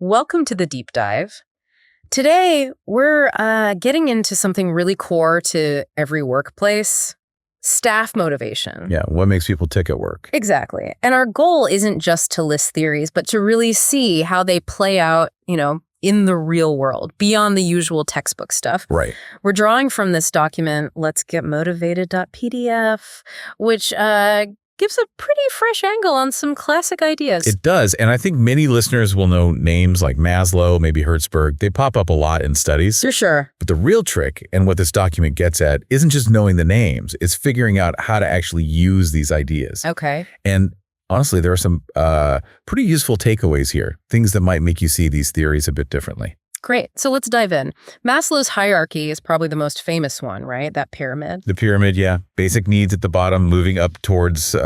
Welcome to the deep dive. Today, we're getting into something really core to every workplace, staff motivation. Yeah, what makes people tick at work? Exactly. And our goal isn't just to list theories, but to really see how they play out, in the real world, beyond the usual textbook stuff. Right. We're drawing from this document, Let's Get Motivated.pdf, which gives a pretty fresh angle on some classic ideas. It does, and I think many listeners will know names like Maslow, maybe Hertzberg. They pop up a lot in studies. For sure. But the real trick, and what this document gets at, isn't just knowing the names. It's figuring out how to actually use these ideas. Okay. And honestly, there are some pretty useful takeaways here, things that might make you see these theories a bit differently. Great. So let's dive in. Maslow's hierarchy is probably the most famous one, right? That pyramid. The pyramid, yeah. Basic needs at the bottom, moving up towards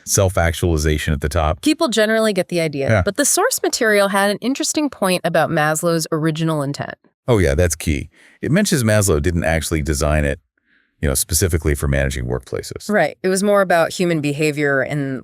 self-actualization at the top. People generally get the idea. Yeah. But the source material had an interesting point about Maslow's original intent. Oh, yeah, that's key. It mentions Maslow didn't actually design it, specifically for managing workplaces. Right. It was more about human behavior and,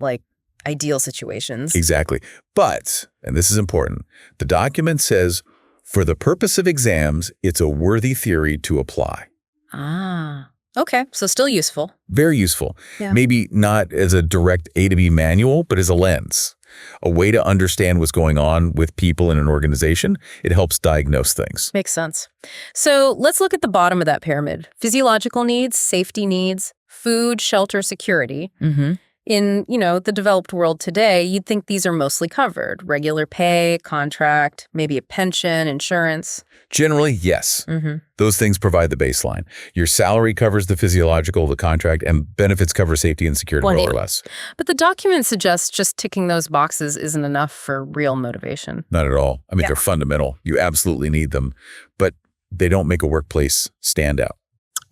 ideal situations. Exactly. But, and this is important, the document says, for the purpose of exams, it's a worthy theory to apply. Ah, okay. So still useful. Very useful. Yeah. Maybe not as a direct A to B manual, but as a lens, a way to understand what's going on with people in an organization. It helps diagnose things. Makes sense. So let's look at the bottom of that pyramid. Physiological needs, safety needs, food, shelter, security. Mm-hmm. In, the developed world today, you'd think these are mostly covered. Regular pay, contract, maybe a pension, insurance. Generally, yes. Mm-hmm. Those things provide the baseline. Your salary covers the physiological, the contract, and benefits cover safety and security, more or less. But the document suggests just ticking those boxes isn't enough for real motivation. Not at all. I mean, they're fundamental. You absolutely need them, but they don't make a workplace stand out.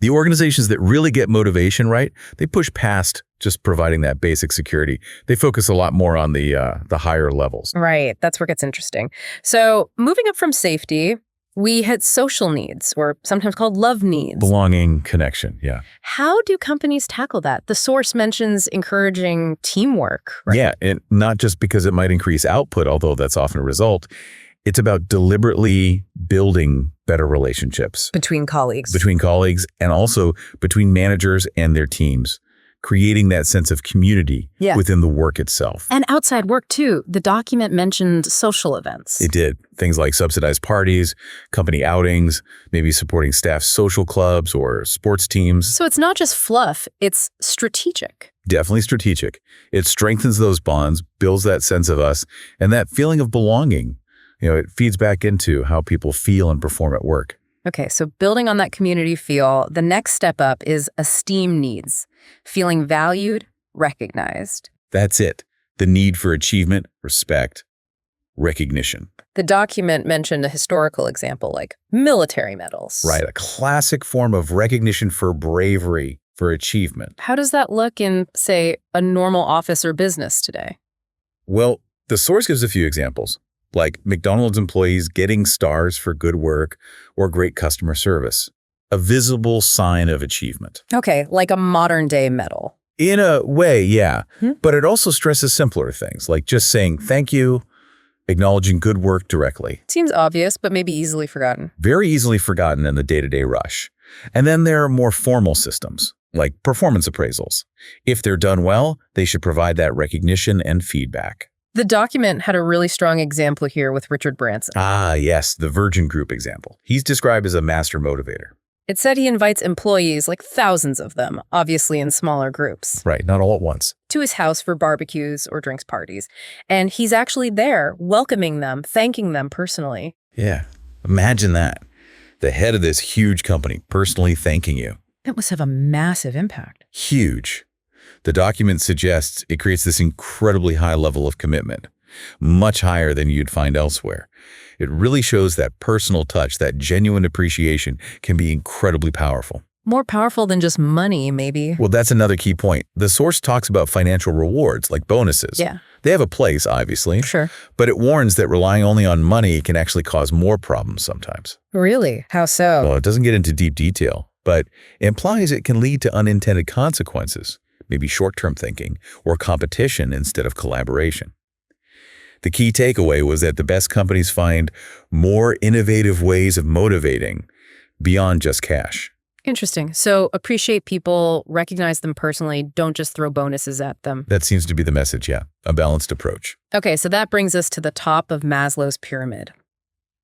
The organizations that really get motivation right, they push past just providing that basic security. They focus a lot more on the higher levels. Right. That's where it gets interesting. So moving up from safety, we hit social needs, or sometimes called love needs. Belonging, connection, yeah. How do companies tackle that? The source mentions encouraging teamwork. Right? Yeah, and not just because it might increase output, although that's often a result. It's about deliberately building better relationships. Between colleagues. Between colleagues, and also between managers and their teams, creating that sense of community within the work itself. And outside work, too. The document mentioned social events. It did. Things like subsidized parties, company outings, maybe supporting staff social clubs or sports teams. So it's not just fluff, it's strategic. Definitely strategic. It strengthens those bonds, builds that sense of us, and that feeling of belonging. It feeds back into how people feel and perform at work. Okay, so building on that community feel, the next step up is esteem needs, feeling valued, recognized. That's it. The need for achievement, respect, recognition. The document mentioned a historical example like military medals. Right, a classic form of recognition for bravery, for achievement. How does that look in, say, a normal office or business today? Well, the source gives a few examples, like McDonald's employees getting stars for good work or great customer service, a visible sign of achievement. Okay, like a modern-day medal. In a way, yeah. But it also stresses simpler things, like just saying thank you, acknowledging good work directly. Seems obvious, but maybe easily forgotten. Very easily forgotten in the day-to-day rush. And then there are more formal systems, like performance appraisals. If they're done well, they should provide that recognition and feedback. The document had a really strong example here with Richard Branson. Ah, yes, the Virgin Group example. He's described as a master motivator. It said he invites employees, like thousands of them, obviously in smaller groups. Right, not all at once. To his house for barbecues or drinks parties. And he's actually there, welcoming them, thanking them personally. Yeah, imagine that. The head of this huge company personally thanking you. That must have a massive impact. Huge. The document suggests it creates this incredibly high level of commitment, much higher than you'd find elsewhere. It really shows that personal touch, that genuine appreciation can be incredibly powerful. More powerful than just money, maybe. Well, that's another key point. The source talks about financial rewards, like bonuses. Yeah. They have a place, obviously. Sure. But it warns that relying only on money can actually cause more problems sometimes. Really? How so? Well, it doesn't get into deep detail, but implies it can lead to unintended consequences. Maybe short-term thinking, or competition instead of collaboration. The key takeaway was that the best companies find more innovative ways of motivating beyond just cash. Interesting. So appreciate people, recognize them personally, don't just throw bonuses at them. That seems to be the message, yeah. A balanced approach. Okay, so that brings us to the top of Maslow's pyramid.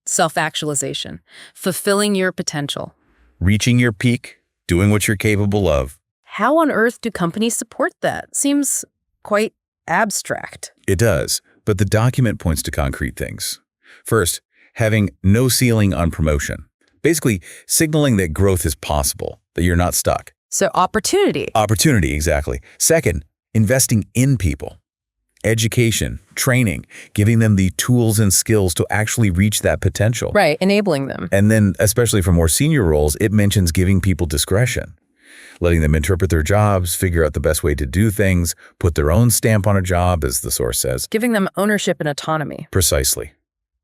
Self-actualization, fulfilling your potential. Reaching your peak, doing what you're capable of. How on earth do companies support that? Seems quite abstract. It does, but the document points to concrete things. First, having no ceiling on promotion. Basically, signaling that growth is possible, that you're not stuck. So opportunity. Opportunity, exactly. Second, investing in people. Education, training, giving them the tools and skills to actually reach that potential. Right, enabling them. And then, especially for more senior roles, it mentions giving people discretion. Letting them interpret their jobs, figure out the best way to do things, put their own stamp on a job, as the source says. Giving them ownership and autonomy. Precisely.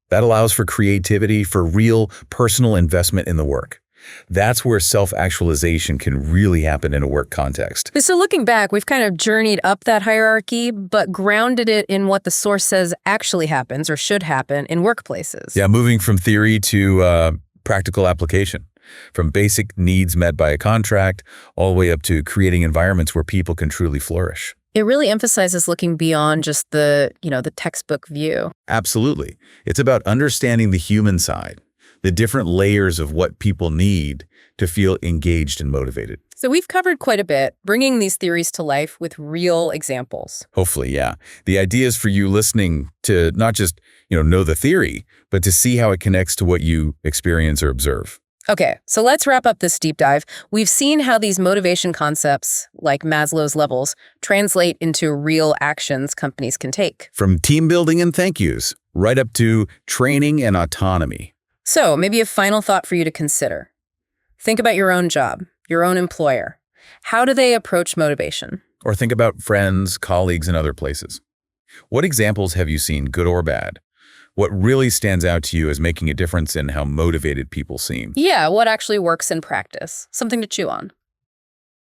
That allows for creativity, for real personal investment in the work. That's where self-actualization can really happen in a work context. So looking back, we've kind of journeyed up that hierarchy, but grounded it in what the source says actually happens or should happen in workplaces. Yeah, moving from theory to practical application. From basic needs met by a contract, all the way up to creating environments where people can truly flourish. It really emphasizes looking beyond just the textbook view. Absolutely. It's about understanding the human side, the different layers of what people need to feel engaged and motivated. So we've covered quite a bit, bringing these theories to life with real examples. Hopefully, yeah. The idea is for you listening to not just, know the theory, but to see how it connects to what you experience or observe. Okay, so let's wrap up this deep dive. We've seen how these motivation concepts, like Maslow's levels, translate into real actions companies can take. From team building and thank yous, right up to training and autonomy. So maybe a final thought for you to consider. Think about your own job, your own employer. How do they approach motivation? Or think about friends, colleagues, and other places. What examples have you seen, good or bad? What really stands out to you as making a difference in how motivated people seem? Yeah, what actually works in practice? Something to chew on.